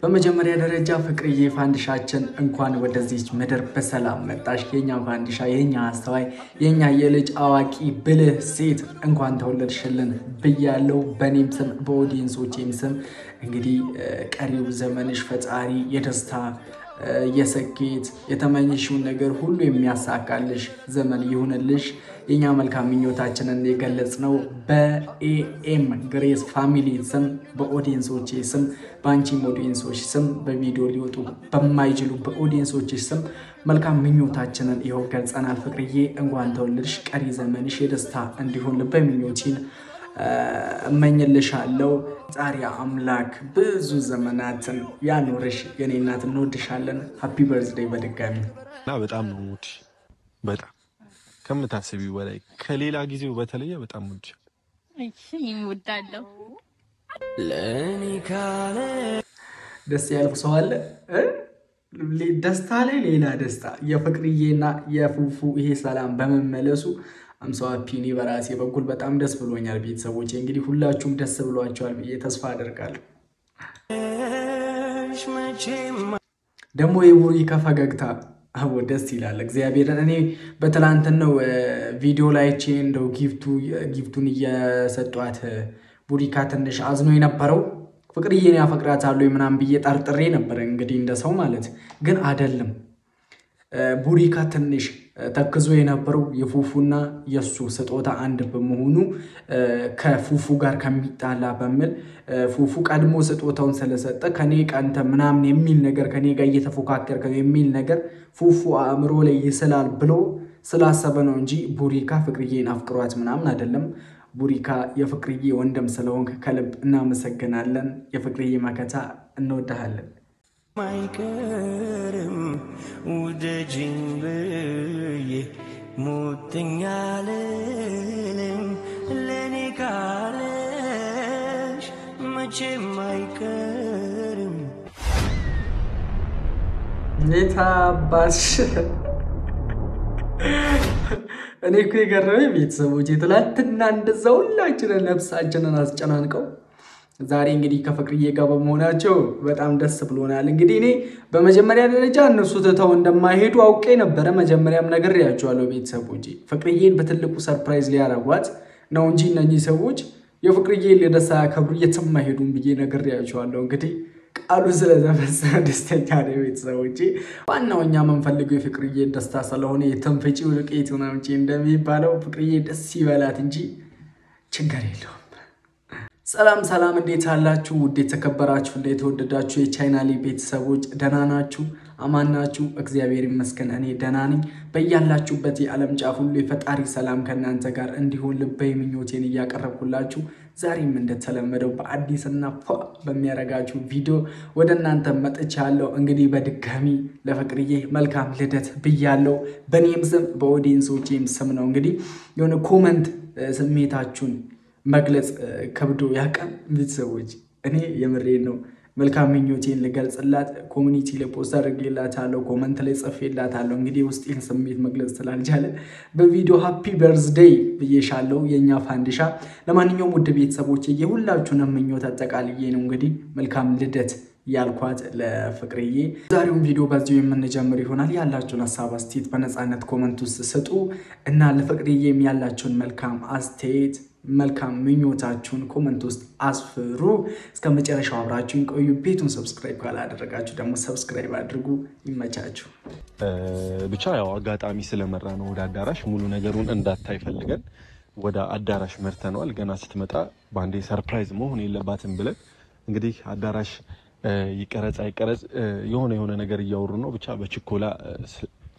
በመጀመሪያ ደረጃ ፍቅርዬ ፋንዲሻችን እንኳን ወደዚች ምድር በሰላም መጣሽ። የኛ ፋንዲሻ፣ የኛ አስተዋይ፣ የኛ የልጅ አዋቂ ብልህ ሴት እንኳን ተወለድሽልን ብያለሁ። በኔም ስም በኦዲየንሶቼም ስም እንግዲህ ቀሪው ዘመንሽ ፈጣሪ የደስታ የስኬት የተመኘሽውን ነገር ሁሉ የሚያሳካልሽ ዘመን ይሁንልሽ። የኛ መልካም ምኞታችንን የገለጽነው በኤኤም ግሬስ ፋሚሊ ስም በኦዲየንሶቼ ስም በአንቺም ኦዲየንሶች ስም በቪዲዮ ሊወጡ በማይችሉ በኦዲየንሶች ስም መልካም ምኞታችንን ይኸው ገልጸናል። ፍቅርዬ እንኳን ተወለድሽ። ቀሪ ዘመንሽ የደስታ እንዲሆን ልበ ምኞቴን እመኝልሻለሁ። ዛሬ አምላክ ብዙ ዘመናትን ያኖርሽ የኔ እናት፣ እንወድሻለን። ሃፒ በርዝዴይ በድጋሚ እና በጣም ነው ሙድ በጣም ከምታስቢው በላይ ከሌላ ጊዜው በተለየ በጣም ሙድ ይወዳለሁ። ለኔ ካለ ደስ ያለው ሰው አለ። ደስታ ላይ ሌላ ደስታ የፍቅርዬና የፉፉ ይሄ ሰላም በመመለሱ አምሳው ፒኒ በራሴ በኩል በጣም ደስ ብሎኛል። ቤተሰቦቼ እንግዲህ ሁላችሁም ደስ ብሏቸዋል ብዬ ተስፋ አደርጋለሁ። ደግሞ የቡሪካ ፈገግታ አዎ ደስ ይላል። እግዚአብሔርን እኔ በትላንትናው ቪዲዮ ላይ እንደው ጊፍቱን እየሰጧት ቡሪካ ትንሽ አዝኖ የነበረው ፍቅርዬን ያፈቅራታለሁ ምናምን ብዬ ጠርጥሬ ነበር። እንግዲህ እንደሰው ማለት ግን አይደለም። ቡሪካ ትንሽ ተክዞ የነበረው የፉፉና የሱ ስጦታ አንድ በመሆኑ ከፉፉ ጋር ከሚጣላ በሚል ፉፉ ቀድሞ ስጦታውን ስለሰጠ ከኔ ቀንተ ምናምን የሚል ነገር ከኔ ጋር እየተፎካከርከ የሚል ነገር ፉፉ አእምሮ ላይ ይስላል ብሎ ስላሰበ ነው እንጂ ቡሪካ ፍቅርዬን አፍቅሯት ምናምን አይደለም። ቡሪካ የፍቅርዬ ወንድም ስለሆንክ ከልብ እናመሰግናለን። የፍቅርዬ መከታ እንወዳሃለን። ማይከርም ውደጅኝ ብዬ ሞተኛልም ለኔ ካለሽ መቼም አይከርም። ኔታባሽ እኔ እኮ የገረመኝ ቤተሰቦች ትላንትና እንደዛ ሁላችንን ነፍሳችንን አስጨናንቀው ዛሬ እንግዲህ ከፍቅርዬ ጋር በመሆናቸው በጣም ደስ ብሎናል። እንግዲህ እኔ በመጀመሪያ ደረጃ እነሱ ትተው እንደማይሄዱ አውቄ ነበረ። መጀመሪያም ነግሬያቸዋለሁ ቤተሰቦቼ ፍቅርዬን በትልቁ ሰርፕራይዝ ሊያረጓት ነው እንጂ እነኚህ ሰዎች የፍቅርዬን ልደት ሳያከብሩ የትም አይሄዱም ብዬ ነግሬያቸዋለሁ። እንግዲህ ቃሉ ስለተፈጸመ ደስተኛ ነኝ ቤተሰቦቼ። ዋናው እኛ የምንፈልገው የፍቅርዬን ደስታ ስለሆነ የተንፈጪው ዱቄት ምናምን እንደሚባለው ፍቅርዬ ደስ ይበላት እንጂ ችግር የለውም። ሰላም ሰላም፣ እንዴት አላችሁ? ውድ የተከበራችሁ እንደ የተወደዳችሁ የቻናሌ ቤተሰቦች ደህና ናችሁ? አማን ናችሁ? እግዚአብሔር ይመስገን እኔ ደህና ነኝ። በያላችሁበት የዓለም ጫፍ ሁሉ የፈጣሪ ሰላም ከእናንተ ጋር እንዲሆን ልባዊ ምኞቴን እያቀረብኩላችሁ ዛሬም እንደተለመደው በአዲስና በሚያረጋችሁ ቪዲዮ ወደ እናንተ መጥቻለሁ። እንግዲህ በድጋሚ ለፍቅርዬ መልካም ልደት ብያለሁ። በኔም ስም በኦዲየንሶቼም ስም ነው። እንግዲህ የሆነ ኮመንት ስሜታችሁን መግለጽ ከብዶ ያቀም ቤተሰቦች እኔ የምሬን ነው። መልካም ምኞቴን ልገልጽላት ኮሚኒቲ ላይ ፖስት አድርጌላታለሁ፣ ኮመንት ላይ ጽፌላታለሁ። እንግዲህ ውስጤን ስሜት መግለጽ ስላልቻለ በቪዲዮ ሃፒ በርዝዴይ ብዬሻለሁ የኛ ፋንዲሻ። ለማንኛውም ውድ ቤተሰቦች የሁላችሁንም ምኞት አጠቃልዬ ነው እንግዲህ መልካም ልደት ያልኳት ለፍቅርዬ። ዛሬውን ቪዲዮ በዚሁ የምንጀምር ይሆናል። ያላችሁን ሐሳብ አስተያየት በነፃነት ኮመንት ውስጥ ስጡ እና ለፍቅርዬም ያላችሁን መልካም አስተያየት መልካም ምኞታችሁን ኮመንት ውስጥ አስፍሩ። እስከ መጨረሻው አብራችሁን ቆዩ። ቤቱን ሰብስክራይብ ካላደረጋችሁ ደግሞ ሰብስክራይብ አድርጉ። ይመቻችሁ። ብቻ ያው አጋጣሚ ስለመራ ነው ወደ አዳራሽ ሙሉ ነገሩን እንዳታይ ፈልገን ወደ አዳራሽ መርተነዋል። ገና ስትመጣ ባንዴ ሰርፕራይዝ መሆን የለባትም ብለን እንግዲህ አዳራሽ ይቀረጽ አይቀረጽ የሆነ ነገር እያወሩ ነው። ብቻ በችኮላ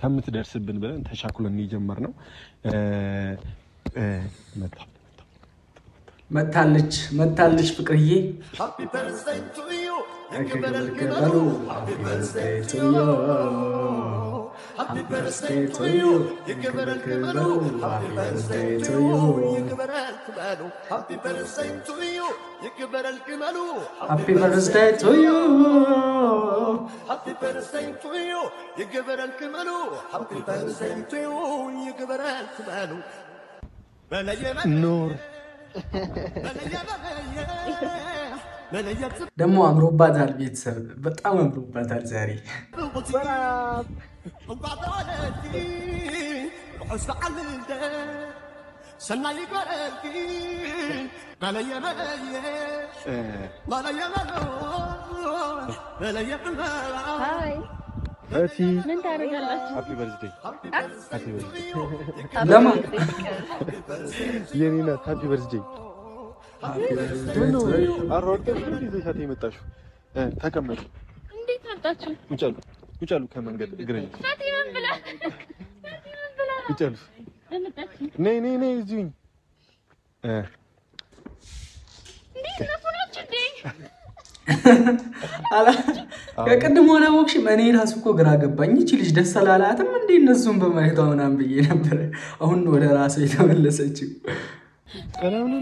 ከምትደርስብን ብለን ተሻክሎን የጀመርነው መታለች ፍቅርዬ። ሃፒ በርዝዴይ ቱ ዩ ሃፒ በርዝዴይ ቱ ዩ ሃፒ በርዝዴይ ቱ ዩ ይክበረል ክበሉ ሃፒ በርዝዴይ ቱ ዩ ይክበረል ክበሉ ሃፒ በርዝዴይ ቱ ዩ ይክበረል ክበሉ ሃፒ በርዝዴይ ቱ ዩ ሃፒ በርዝዴይ ቱ ዩ ይክበረል ክበሉ ሃፒ በርዝዴይ ቱ ዩ ይክበረል ክበሉ ኖር ደግሞ አምሮባታል ቤተሰብ በጣም አምሮባታል ዛሬ ምን ታደርጋላችሁ? ሃፒ በርዝዴይ ሃፒ በርዝዴይ ለማ የኔ ናት ሃፒ በርዝዴይ አሮርተሽ ይዘሻት የመጣሽው ተቀመጡ እንዴት መጣችሁ? ውጫሉ ከመንገድ እግረኝ ፋቲማን ብላ ውጫሉ ለመጣችሁ ነይ እዚሁኝ እንዴት ነፍናችሁ እንዴ? ከቅድም ሆነ ወክሽም እኔ ራሱ እኮ ግራ ገባኝ። እቺ ልጅ ደስ አላላትም እንዴ እነሱን በማየቷ ምናምን ብዬ ነበር። አሁን ወደ ራሷ የተመለሰችው ቀላም ነው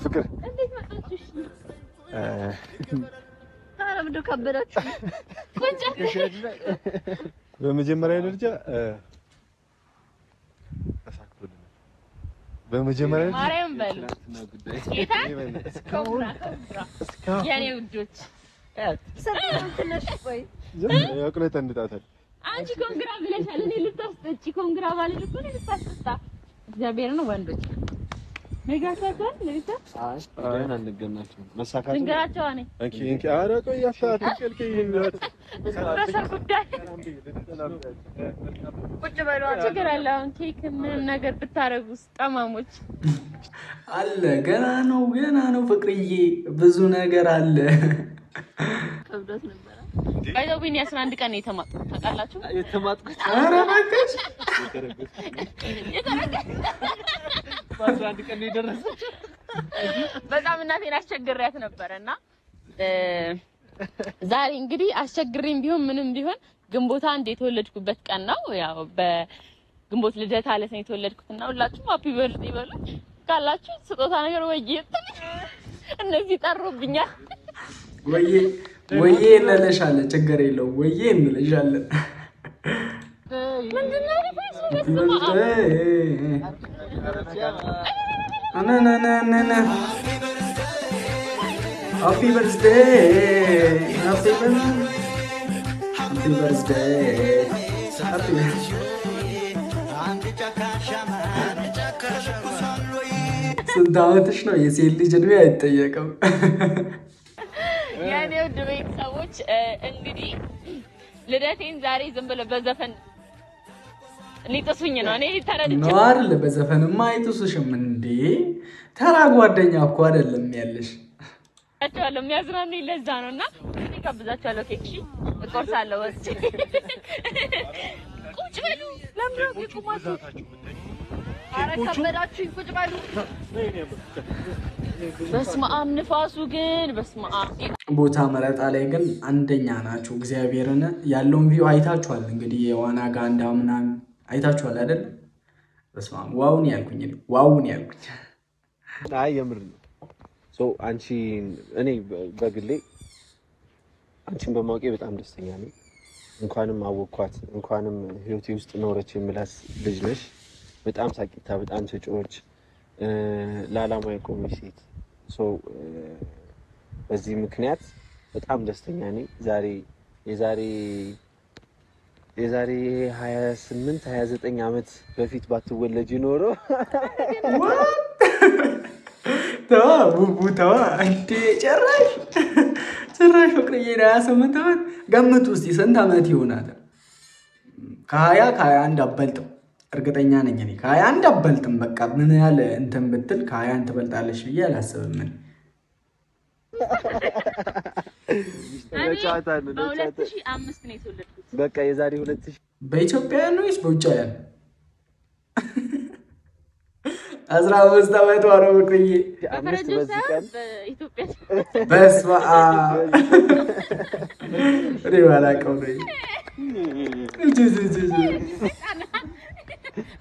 ፍቅር እንዴት መጣችሁ? ታረምዶ ከበዳችሁ ቁጭ በመጀመሪያ ደረጃ በመጀመሪያ ማርያም በሉ ጌታ ኮብራ የኔ ውዶች ሰላም ትነሽ ቆይ ያቁለታ እንጣታል አንቺ ኮንግራ ብለሻል። እኔ ልታስጠጪ ኮንግራ ማለት እኮ ነው ልታስጠጣ እግዚአብሔር ነው ወንዶች ነጋታታል ለይታ አይ አንገናቸው መሳካቱ ንገራቸው ነኝ እንኪ ኧረ ቆይ ያፋት ከልከ ይሄን ጉዳይ ቁጭ በሉ ችግር አለ። አሁን ኬክ ምን ነገር ብታረጉስ ጠማሞች አለ ገና ነው ፍቅርዬ ብዙ ነገር አለ ከብዶት ነበር ባይዘው ቢኒ 11 ቀን የተማጥኩት ታውቃላችሁ የተማጥኩት ኧረ እባክሽ በ11 ቀን የደረሰች በጣም እናቴን አስቸግሪያት ነበርና ዛሬ እንግዲህ አስቸግሪም ቢሆን ምንም ቢሆን ግንቦት አንድ የተወለድኩበት ቀን ነው። ያው በግንቦት ልደታ አለኝ የተወለድኩትና ሁላችሁም ሃፒ በርዝዴይ በሉ ካላችሁ ስጦታ ነገር ወይዬ እነዚህ ጠሩብኛል ወይዬ እንለሻለን ችግር የለውም ወይዬ እንለሻለን ምንድነው ፌስቡክ ሃፒ በርዝዴይ ስንት ዓመትሽ ነው? የሴት ልጅ እድሜ አይጠየቅም። የኔ ውድ ቤተሰቦች እንግዲህ ልደቴን ዛሬ ዝም ብለው በዘፈን ሊጥሱኝ ነው። እኔ ተረድቼ ነው አይደል? በዘፈንማ አይጥሱሽም እንዴ? ተራ ጓደኛ እኮ አይደለም ያለሽ። አቻለሁ የሚያዝናኑኝ ለዛ ነውና እኔ ጋብዛችኋለሁ። ኬክ እቆርሳለሁ ወስጄ ቁጭ በሉ። ለምን ቁጭ አረ ከበዳችሁኝ ቁጭ በሉ። በስመ አብ ንፋሱ ግን በስመ አብ ቦታ መረጣ ላይ ግን አንደኛ ናችሁ። እግዚአብሔርን ያለውን ቪው አይታችኋል። እንግዲህ የዋና ጋንዳ ምናምን አይታችኋል አይደል? በስመ አብ ዋውን ያልኩኝ አይ የምር ነው። አንቺ እኔ በግሌ አንቺን በማውቄ በጣም ደስተኛ ነኝ። እንኳንም አወቅኳት እንኳንም ህይወቴ ውስጥ ኖረች የምላት ልጅ ነሽ። በጣም ሳቂታ በጣም ተጫዋች ለዓላማ የቆመች ሴት በዚህ ምክንያት በጣም ደስተኛ ነኝ። የዛሬ 28 29 ዓመት በፊት ባትወለጂ ኖሮ ተዋ እንዴ ጭራሽ ፍቅርዬ 28 ዓመት ገምቱ እስቲ ስንት ዓመት ይሆናል? ከ21 አበልጥም እርግጠኛ ነኝ እኔ ከ21 አበልጥም። በቃ ምን ያህል እንትን ብትል ከ21 ትበልጣለሽ ብዬ አላስብም። ምን በ2005 ነው የተወለድኩት። በቃ የዛሬ 2000 በኢትዮጵያውያን ነው ወይስ በውጫውያን? 15 ዓመት ነው ፍቅርዬ። በኢትዮጵያ በስመ አብ እኔ ባላውቀው ነው።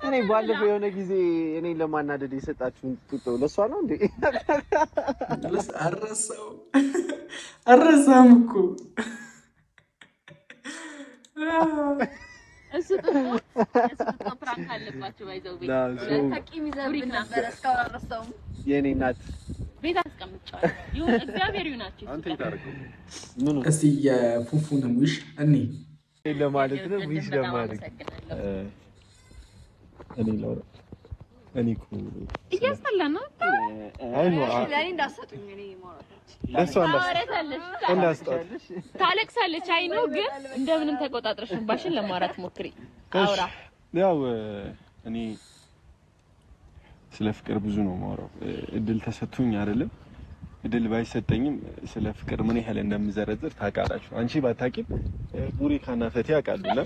እኔ ባለፈው የሆነ ጊዜ እኔ ለማናደድ የሰጣችሁን ጡጦ ለሷ ነው እንዴ? አረሳው አረሳም እኮ እሱ ፕራንክ አለባቸው ባይዘው ቤት ለታቂም ይዘብኝ ነበር እስካሁን አልረሳውም። የኔ እናት ቤት አስቀምጫለሁ። ይሁን እግዚአብሔር ይሁናችሁ። አንተ ይታረቀው ምን እስቲ የፉፉን ዊሽ እኔ ለማለት ነው ዊሽ ለማለት እኔ ላውራ እኔ እኮ እያስጠላ ነው። አይ ነው ለኔ እንዳሰጡኝ እኔ ማለት ለሷ እንዳስጣለሽ ታለቅሳለች። አይ ነው ግን እንደምንም ተቆጣጥረሽ ባሽን ለማውራት ሞክሪ። አውራ ያው እኔ ስለ ፍቅር ብዙ ነው የማወራው። እድል ተሰጥቶኝ አይደለም እድል ባይሰጠኝም ስለ ፍቅር ምን ያህል እንደምዘረዝር ታውቃላችሁ። አንቺ ባታቂም ቡሪካና ፈቲ ያውቃሉና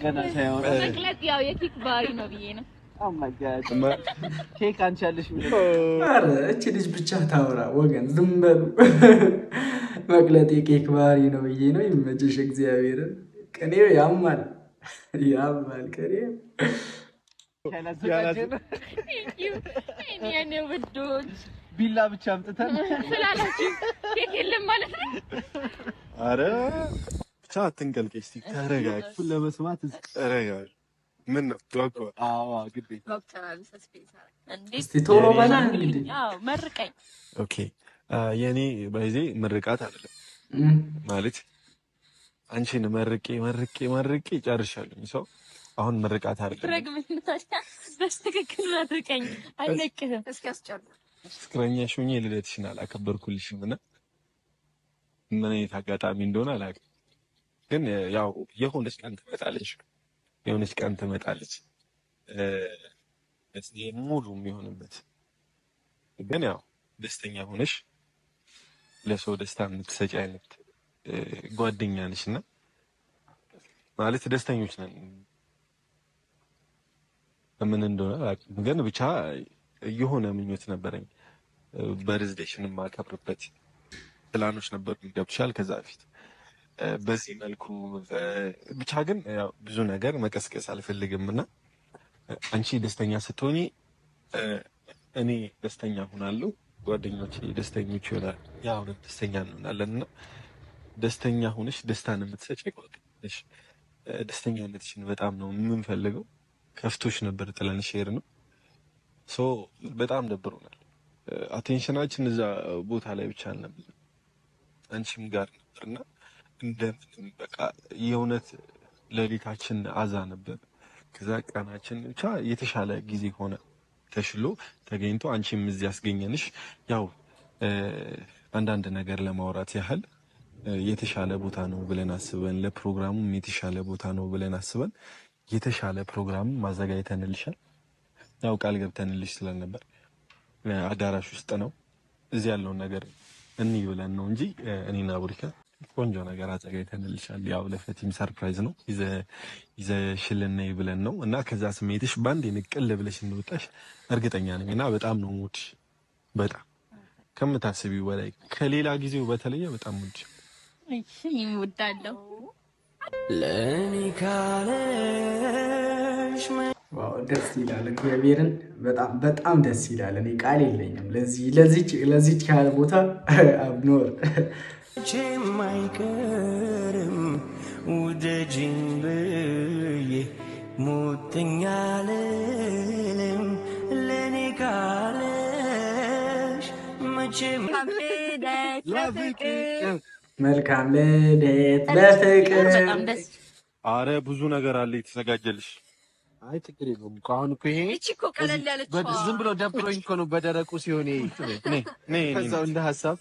ገና ሳይሆን መቅለጥ ያው የኬክ ባህሪ ነው ብዬ ነው። ኦ ማይ ጋድ ኬክ አንቺ ያለሽ ምን ኧረ እቺ ልጅ ብቻ ታውራ ወገን ዝም በሉ። መቅለጥ የኬክ ባህሪ ነው ብዬ ነው። ይመችሽ እግዚአብሔርን። ቅኔው ያማል ቅኔው የኔ ውዶች ቢላ ብቻ አምጥተን ስላላችሁ ኬክ የለም ማለት ነው። አረ ብቻ አትንቀልቀሽ እስቲ ተረጋጊ። ለመስማት ተረጋጊ። ምን ነው ዶክተር? አዎ ግዴ ዶክተር ሰስፔንስ እስቲ ቶሎ በላ እንግዲህ። አዎ መርቀኝ። ኦኬ የኔ ባይዜ ምርቃት አይደለም ማለት አንቺን መርቄ ጨርሻለሁ። ሰው አሁን ምርቃት አይደለም። ረግመኝ ታዲያ በስትክክል መርቀኝ አለቅህም። እስኪ አስጨርስ። ፍቅረኛሽ ሆኜ ልደትሽን አላከበርኩልሽም እና ምን አይነት አጋጣሚ እንደሆነ አላውቅም፣ ግን ያው የሆነች ቀን ትመጣለች እስቲ ሙሉ የሚሆንበት ግን ያው ደስተኛ ሆነሽ ለሰው ደስታ የምትሰጪ አይነት ጓደኛ ነሽና ማለት ደስተኞች ነን። ምን እንደሆነ አላውቅም፣ ግን ብቻ የሆነ ምኞት ነበረኝ። በርዝዴሽን ማከብርበት ፕላኖች ነበሩ ገብቻል ከዛ በፊት በዚህ መልኩ ብቻ ግን ያው ብዙ ነገር መቀስቀስ አልፈልግምና አንቺ ደስተኛ ስትሆኚ እኔ ደስተኛ ሆናለሁ፣ ጓደኞቼ ደስተኞች ይሆናሉ፣ ያው ደስተኛ እንሆናለንና ደስተኛ ሆነሽ ደስታን የምትሰጪ ጓደኛሽ ደስተኛነትሽን በጣም ነው የምንፈልገው። ከፍቶሽ ነበር ጥለንሽ ሄር ነው ሶ በጣም ደብሮናል። አቴንሽናችን እዛ ቦታ ላይ ብቻ አልነበር አንቺም ጋር ነበርና እንደምን በቃ የእውነት ሌሊታችን አዛ ነበር። ከዛ ቀናችን ብቻ የተሻለ ጊዜ ሆነ ተሽሎ ተገኝቶ አንቺም እዚህ ያስገኘንሽ ያው አንዳንድ ነገር ለማውራት ያህል የተሻለ ቦታ ነው ብለን አስበን ለፕሮግራሙም የተሻለ ቦታ ነው ብለን አስበን የተሻለ ፕሮግራም ማዘጋጅተንልሻል። ያው ቃል ገብተንልሽ ስለነበር አዳራሽ ውስጥ ነው እዚህ ያለውን ነገር እንይ ብለን ነው እንጂ እኔና ቡሪካ ቆንጆ ነገር አዘጋጅተንልሻል። ያው ለፈቲም ሰርፕራይዝ ነው ይዘሽልን ነይ ብለን ነው እና ከዛ ስሜትሽ ባንዴ ንቅል ብለሽ እንደወጣሽ እርግጠኛ ነኝ እና በጣም ነው ሙድ በጣም ከምታስቢው በላይ ከሌላ ጊዜው በተለየ በጣም ሙድ እሺ ይወዳለው ለኔ ካለሽ ዋው ደስ ይላል። እግዚአብሔርን በጣም ደስ ይላል። እኔ ቃል የለኝም ለዚህ ያለ ቦታ አብኖር አይቀርም ውደጅኝ ብዬ ሞተኛልም ለኔ ካለሽ መቼም መልካም ልደት ለፍቅር። በጣም ደስ አረ ብዙ ነገር አለ የተዘጋጀልሽ። አይ ችግር የለውም እኮ አሁን እኮ ይሄ እቺ እኮ ቀለል ያለች ዝም ብሎ ደብሮኝ እኮ ነው በደረቁ ሲሆን ነይ ከዛው እንደ ሐሳብ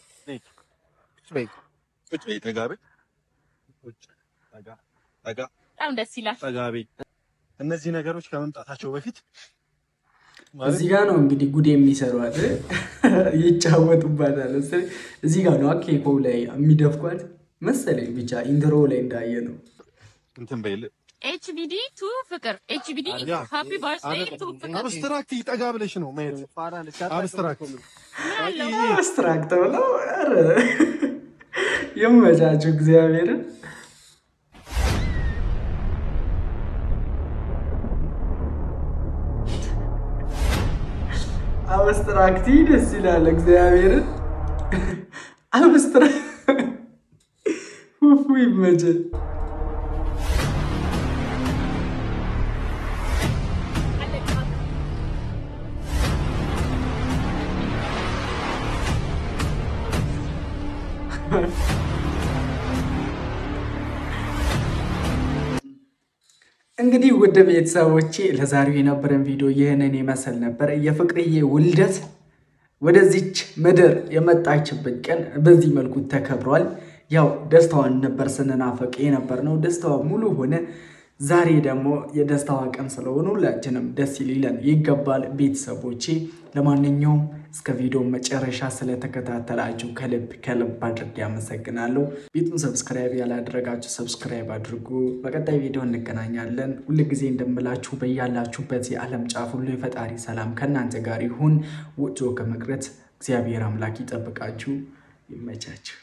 ቁጭ በይ ተጋቤ በጣም ደስ ይላል። ተጋቤ እነዚህ ነገሮች ከመምጣታቸው በፊት እዚህ ጋር ነው እንግዲህ ጉድ የሚሰሯት ይጫወቱባታል። እዚህ ጋር ነው ኬኮ ላይ የሚደፍቋት መሰለኝ። ብቻ ኢንትሮ ላይ እንዳየ ነው እንትን በይል ኤችቢዲ ቱ ፍቅር ኤችቢዲ ሃፒ በርዝዴይ ቱ ፍቅር አብስትራክት ይጠጋ ብለሽ ነው ማየት አብስትራክት ነው። ኧረ ይመቻችሁ እግዚአብሔርን አብስትራክቲ ደስ ይላል። እግዚአብሔርን አብስትራክት ይመችህ። እንግዲህ ውድ ቤተሰቦቼ ለዛሬው የነበረን ቪዲዮ ይህንን ይመስል ነበር። የፍቅርዬ ውልደት ወደዚች ምድር የመጣችበት ቀን በዚህ መልኩ ተከብሯል። ያው ደስታዋን ነበር ስንናፈቅ የነበር ነው። ደስታዋ ሙሉ ሆነ። ዛሬ ደግሞ የደስታዋ ቀን ስለሆነ ሁላችንም ደስ ሊለን ይገባል ቤተሰቦቼ። ለማንኛውም እስከ ቪዲዮ መጨረሻ ስለተከታተላችሁ ከልብ አድርጌ አመሰግናለሁ። ቤቱን ሰብስክራይብ ያላደረጋችሁ ሰብስክራይብ አድርጉ። በቀጣይ ቪዲዮ እንገናኛለን። ሁልጊዜ እንደምላችሁ በያላችሁበት የዓለም ጫፍ ሁሉ የፈጣሪ ሰላም ከእናንተ ጋር ይሁን። ወጥቶ ከመቅረት እግዚአብሔር አምላክ ይጠብቃችሁ። ይመቻችሁ።